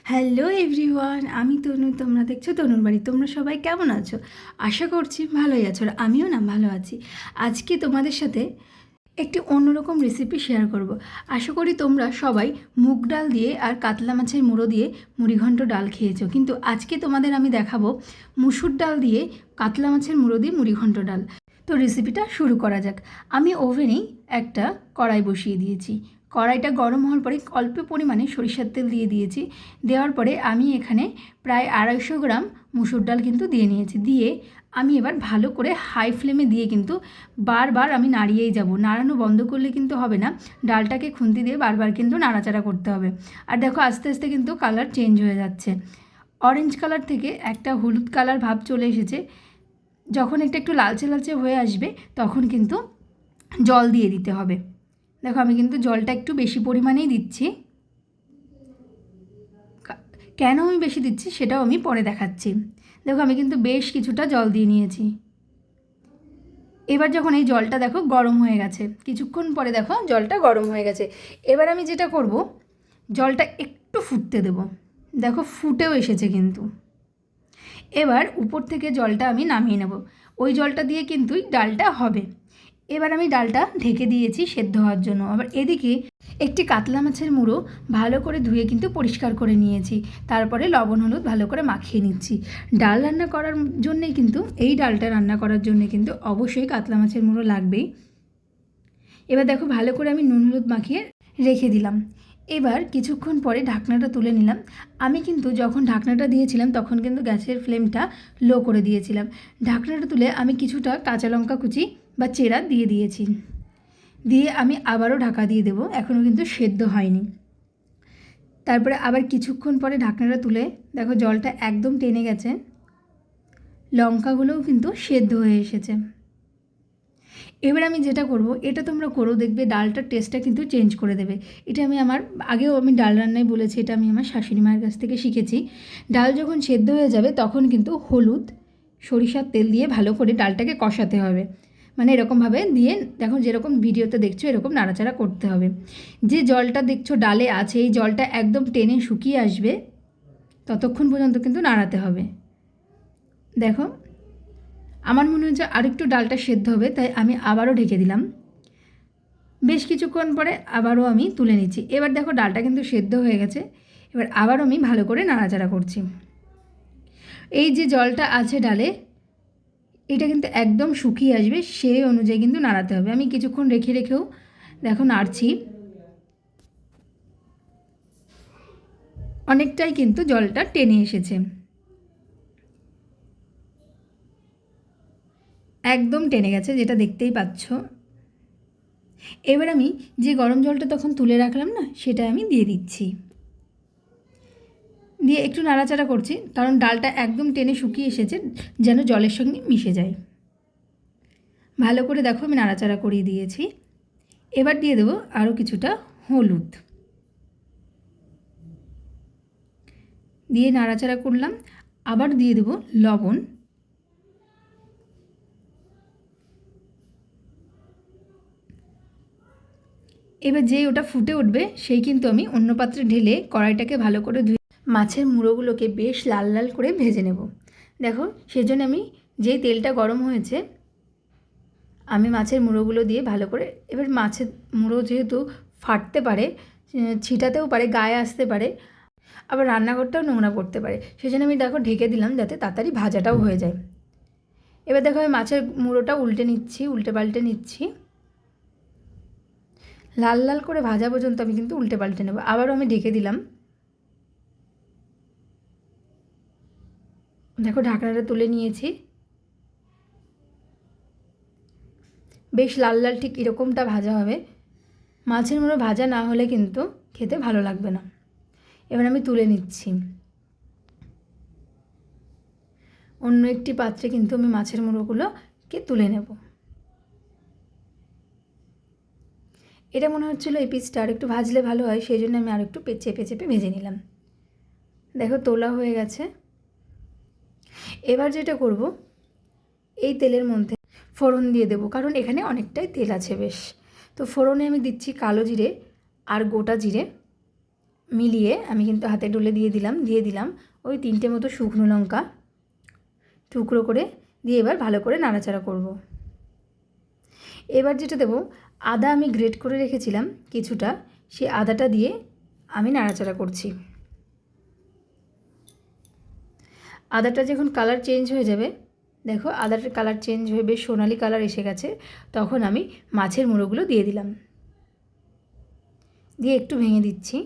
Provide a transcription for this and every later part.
Hello everyone, আমি তনু। তোমরা দেখছো তনুর বাড়ি। তোমরা সবাই কেমন আছো? আশা করছি ভালোই আছো, আর আমিও না ভালো আছি। আজকে তোমাদের সাথে একটি অন্যরকম রেসিপি শেয়ার করব। আশা করি তোমরা সবাই মুগ ডাল দিয়ে আর কাতলা মাছের মুড়ো দিয়ে মুড়িঘণ্ট ডাল খেয়েছো, কিন্তু আজকে তোমাদের আমি দেখাবো মুসুর ডাল দিয়ে কাতলা মাছের মুড়ো দিয়ে মুড়িঘণ্ট ডাল। তো রেসিপিটা শুরু করা যাক। আমি ওভেনেই একটা কড়াই বসিয়ে দিয়েছি। কড়াইটা গরম হওয়ার পরে অল্প পরিমাণে সরিষার তেল দিয়ে দিয়েছি। দেওয়ার পরে আমি এখানে প্রায় 250 গ্রাম মুসুর ডাল কিন্তু দিয়ে নিয়েছি। দিয়ে আমি এবার ভালো করে হাই ফ্লেমে দিয়ে কিন্তু বারবার আমি নাড়িয়েই যাব। নাড়ানো বন্ধ করলে কিন্তু হবে না, ডালটাকে খুন্তি দিয়ে বারবার কিন্তু নাড়াচাড়া করতে হবে। আর দেখো আস্তে আস্তে কিন্তু কালার চেঞ্জ হয়ে যাচ্ছে। অরেঞ্জ কালার থেকে একটা হলুদ কালার ভাব চলে এসেছে। যখন একটু লালচে লালচে হয়ে আসবে তখন কিন্তু জল দিয়ে দিতে হবে। দেখো আমি কিন্তু জলটা একটু বেশি পরিমাণেই দিচ্ছি। কেন আমি বেশি দিচ্ছি সেটাও আমি পরে দেখাচ্ছি। দেখো আমি কিন্তু বেশ কিছুটা জল দিয়ে নিয়েছি। এবার যখন এই জলটা দেখো গরম হয়ে গেছে, কিছুক্ষণ পরে দেখো জলটা গরম হয়ে গেছে। এবার আমি যেটা করব, জলটা একটু ফুটতে দেব। দেখো ফুটেও এসেছে কিন্তু। এবার উপর থেকে জলটা আমি নামিয়ে নেব। ওই জলটা দিয়ে কিন্তু ডালটা হবে। এবার আমি ডালটা ঢেকে দিয়েছি সেদ্ধ হওয়ার জন্য। আবার এদিকে একটি কাতলা মাছের মুড়ো ভালো করে ধুয়ে কিন্তু পরিষ্কার করে নিয়েছি। তারপরে লবণ হলুদ ভালো করে মাখিয়ে নিচ্ছি। ডাল রান্না করার জন্যেই কিন্তু, এই ডালটা রান্না করার জন্যে কিন্তু অবশ্যই কাতলা মাছের মুড়ো লাগবেই। এবার দেখো ভালো করে আমি নুন হলুদ মাখিয়ে রেখে দিলাম। এবার কিছুক্ষণ পরে ঢাকনাটা তুলে নিলাম। আমি কিন্তু যখন ঢাকনাটা দিয়েছিলাম তখন কিন্তু গ্যাসের ফ্লেমটা লো করে দিয়েছিলাম। ঢাকনাটা তুলে আমি কিছুটা কাঁচা লঙ্কা কুচি বা চেরা দিয়ে দিয়েছি। দিয়ে আমি আবারও ঢাকা দিয়ে দেবো, এখনও কিন্তু সেদ্ধ হয়নি। তারপরে আবার কিছুক্ষণ পরে ঢাকনাটা তুলে দেখো জলটা একদম টেনে গেছে, লঙ্কাগুলোও কিন্তু সেদ্ধ হয়ে এসেছে। এবার আমি যেটা করব, এটা তোমরা করো, দেখবে ডালটার টেস্টটা কিন্তু চেঞ্জ করে দেবে। এটা আমি আগেও আমি ডাল রান্নায় বলেছি, এটা আমি আমার শাশুড়ি মায়ের কাছ থেকে শিখেছি। ডাল যখন সেদ্ধ হয়ে যাবে তখন কিন্তু হলুদ সরিষার তেল দিয়ে ভালো করে ডালটাকে কষাতে হবে। মানে এরকমভাবে দিয়ে দেখো, যেরকম ভিডিওতে দেখছো এরকম নাড়াচাড়া করতে হবে। যে জলটা দেখছো ডালে আছে, এই জলটা একদম টেনে শুকিয়ে আসবে, ততক্ষণ পর্যন্ত কিন্তু নাড়াতে হবে। দেখো আমার মনে হচ্ছে আরেকটু ডালটা সেদ্ধ হবে, তাই আমি আবারও ঢেকে দিলাম। বেশ কিছুক্ষণ পরে আবারও আমি তুলে নিচ্ছি। এবার দেখো ডালটা কিন্তু সেদ্ধ হয়ে গেছে। এবার আবারও আমি ভালো করে নাড়াচাড়া করছি। এই যে জলটা আছে ডালে, এটা কিন্তু একদম শুকিয়ে আসবে, সেই অনুযায়ী কিন্তু নাড়াতে হবে। আমি কিছুক্ষণ রেখেও দেখো নাড়ছি। অনেকটাই কিন্তু জলটা টেনে এসেছে, একদম টেনে গেছে, যেটা দেখতেই পাচ্ছ। এবার আমি যে গরম জলটা তখন তুলে রাখলাম না, সেটা আমি দিয়ে দিচ্ছি। দিয়ে একটু নাড়াচাড়া করছি, কারণ ডালটা একদম টেনে শুকিয়ে এসেছে, যেন জলের সঙ্গে মিশে যায়। ভালো করে দেখো আমি নাড়াচাড়া করিয়ে দিয়েছি। এবার দিয়ে দেবো আরও কিছুটা হলুদ, দিয়ে নাড়াচাড়া করলাম। আবার দিয়ে দেবো লবণ। এবার যেই ওটা ফুটে উঠবে, সেই কিন্তু আমি অন্য পাত্রে ঢেলে কড়াইটাকে ভালো করে ধুয়ে মাছের মুড়োগুলোকে বেশ লাল লাল করে ভেজে নেব। দেখো সেজন্য আমি যেই তেলটা গরম হয়েছে, আমি মাছের মুড়োগুলো দিয়ে ভালো করে, এবার মাছের মুড়ো যেহেতু ফাটতে পারে, ছিটাতেও পারে, গায়ে আসতে পারে, আবার রান্নাঘরটাও নোংরা করতে পারে, সেজন্য আমি দেখো ঢেকে দিলাম যাতে তাড়াতাড়ি ভাজাটাও হয়ে যায়। এবার দেখো আমি মাছের মুড়োটা উল্টে পাল্টে নিচ্ছি। লাল লাল করে ভাজা পর্যন্ত আমি কিন্তু উল্টে পাল্টে নেব। আবারও আমি ঢেকে দিলাম। দেখো ঢাকনাটা তুলে নিয়েছি। বেশ লাল লাল ঠিক এরকমটা ভাজা হবে। মাছের মুড়ো ভাজা না হলে কিন্তু খেতে ভালো লাগবে না। এবার আমি তুলে নিচ্ছি। অন্য একটি পাত্রে কিন্তু আমি মাছের মুড়োগুলোকে তুলে নেব। এটা মনে হচ্ছিলো এই পিসটা আর একটু ভাজলে ভালো হয়, সেই জন্য আমি আর একটু চেপে চেপে ভেজে নিলাম। দেখো তোলা হয়ে গেছে। এবার যেটা করব, এই তেলের মধ্যে ফোড়ন দিয়ে দেবো, কারণ এখানে অনেকটাই তেল আছে বেশ। তো ফোড়নে আমি দিচ্ছি কালো জিরে আর গোটা জিরে, মিলিয়ে আমি কিন্তু হাতে ডলে দিয়ে দিলাম ওই 3টে মতো শুকনো লঙ্কা টুকরো করে দিয়ে এবার ভালো করে নাড়াচাড়া করব। এবার যেটা দেবো, আদা আমি গ্রেট করে রেখেছিলাম কিছুটা, সেই আদাটা দিয়ে আমি নাড়াচাড়া করছি। আদাটা যখন কালার চেঞ্জ হয়ে যাবে, দেখো আদাটার কালার চেঞ্জ হয়ে বেশ সোনালি কালার এসে গেছে, তখন আমি মাছের মুড়োগুলো দিয়ে দিলাম, দিয়ে একটু ভেঙে দিচ্ছি।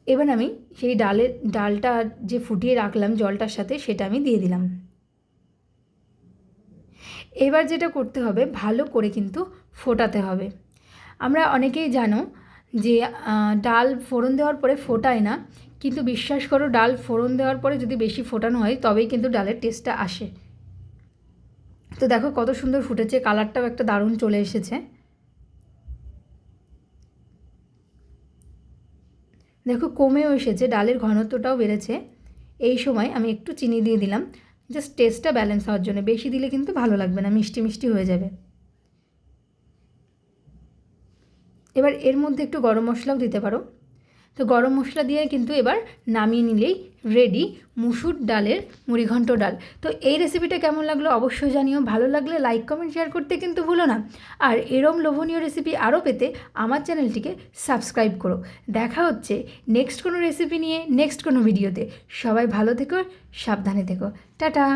এবার আমি সেই ডালটা যে ফুটিয়ে রাখলাম জলটার সাথে, সেটা আমি দিয়ে দিলাম। এবার যেটা করতে হবে, ভালো করে কিন্তু ফোটাতে হবে। আমরা অনেকেই জানো যে ডাল ফোড়ন দেওয়ার পরে ফোটায় না, কিন্তু বিশ্বাস করো ডাল ফোড়ন দেওয়ার পরে যদি বেশি ফোটানো হয় তবেই কিন্তু ডালের টেস্টটা আসে। তো দেখো কত সুন্দর ফুটেছে, কালারটাও একটা দারুণ চলে এসেছে। দেখো কমেও এসেছে, ডালের ঘনত্বটাও বেড়েছে। এই সময় আমি একটু চিনি দিয়ে দিলাম, জাস্ট টেস্টটা ব্যালেন্স হওয়ার জন্য। বেশি দিলে কিন্তু ভালো লাগবে না, মিষ্টি মিষ্টি হয়ে যাবে। এবার এর মধ্যে একটু গরম মশলাও দিতে পারো। তো গরম মশলা দিয়ে কিন্তু এবার নামিয়ে নিলেই রেডি মুসুর ডালের মুড়িঘণ্ট ডাল। তো এই রেসিপিটা কেমন লাগলো অবশ্যই জানিও। ভালো লাগলে লাইক কমেন্ট শেয়ার করতে কিন্তু ভুলো না। আর এরম লোভনীয় রেসিপি আরও পেতে আমার চ্যানেলটিকে সাবস্ক্রাইব করো। দেখা হচ্ছে নেক্সট কোনো রেসিপি নিয়ে নেক্সট কোনো ভিডিওতে। সবাই ভালো থেকো, সাবধানে থেকো, টাটা।